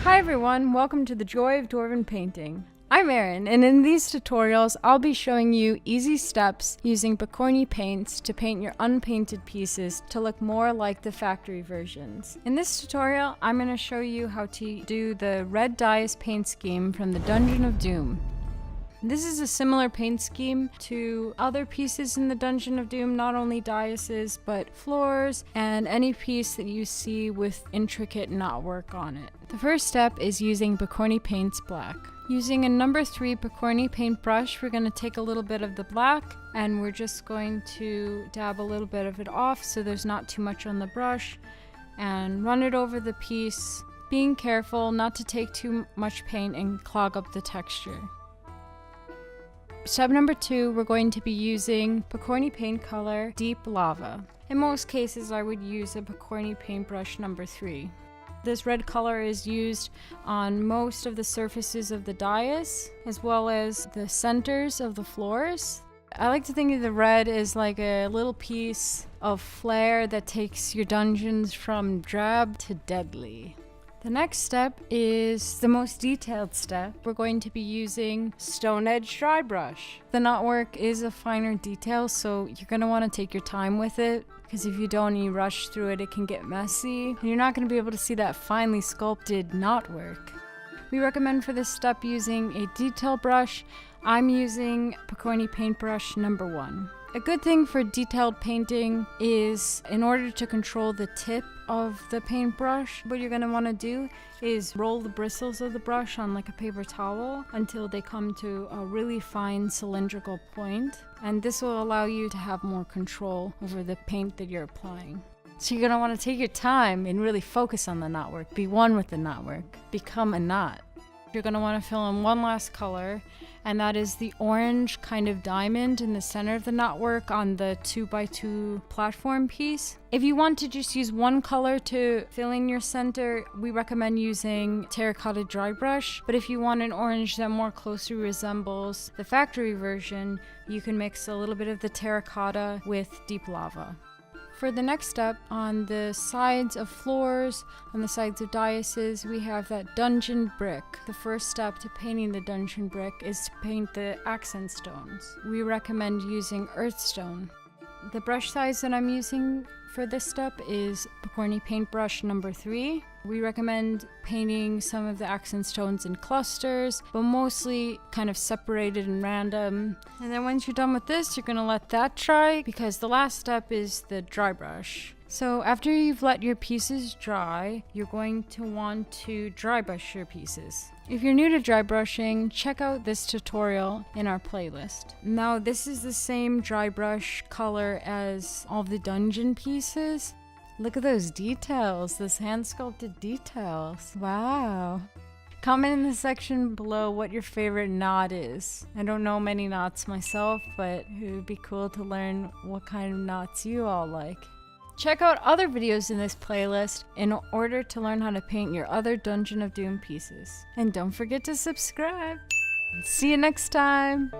Hi everyone, welcome to the Joy of Dwarven Painting. I'm Erin, and in these tutorials I'll be showing you easy steps using Pokorny Paints to paint your unpainted pieces to look more like the factory versions. In this tutorial, I'm going to show you how to do the red Daises paint scheme from the Dungeon of Doom. This is a similar paint scheme to other pieces in the Dungeon of Doom, not only Daises, but floors and any piece that you see with intricate knotwork on it. The first step is using Pokorny Paints Black. Using a number 3 Pokorny paint brush, we're going to take a little bit of the black and we're just going to dab a little bit of it off so there's not too much on the brush and run it over the piece, being careful not to take too much paint and clog up the texture. Step number 2, we're going to be using Pokorny paint color Deep Lava. In most cases, I would use a Pokorny paintbrush number 3. This red color is used on most of the surfaces of the dais, as well as the centers of the floors. I like to think of the red as like a little piece of flair that takes your dungeons from drab to deadly. The next step is the most detailed step. We're going to be using Stone Edge Dry Brush. The knotwork is a finer detail, so you're going to want to take your time with it, because if you don't and you rush through it, it can get messy, and you're not going to be able to see that finely sculpted knotwork. We recommend for this step using a detail brush. I'm using Pokorny Paintbrush number 1. A good thing for detailed painting is, in order to control the tip of the paintbrush, what you're going to want to do is roll the bristles of the brush on like a paper towel until they come to a really fine cylindrical point, and this will allow you to have more control over the paint that you're applying. So you're going to want to take your time and really focus on the knotwork. Be one with the knotwork. Become a knot. You're going to want to fill in one last color, and that is the orange kind of diamond in the center of the knotwork on the 2x2 platform piece. If you want to just use one color to fill in your center, we recommend using Terracotta dry brush, but if you want an orange that more closely resembles the factory version, you can mix a little bit of the terracotta with deep lava. For the next step, on the sides of floors, on the sides of daises, we have that dungeon brick. The first step to painting the dungeon brick is to paint the accent stones. We recommend using earthstone. The brush size that I'm using for this step is Pokorny Paintbrush number 3. We recommend painting some of the accent stones in clusters, but mostly kind of separated and random. And then once you're done with this, you're going to let that dry, because the last step is the dry brush. So after you've let your pieces dry, you're going to want to dry brush your pieces. If you're new to dry brushing, check out this tutorial in our playlist. Now this is the same dry brush color as all the dungeon pieces. Look at those details, those hand sculpted details. Wow. Comment in the section below what your favorite knot is. I don't know many knots myself, but it would be cool to learn what kind of knots you all like. Check out other videos in this playlist in order to learn how to paint your other Dungeon of Doom pieces. And don't forget to subscribe. See you next time!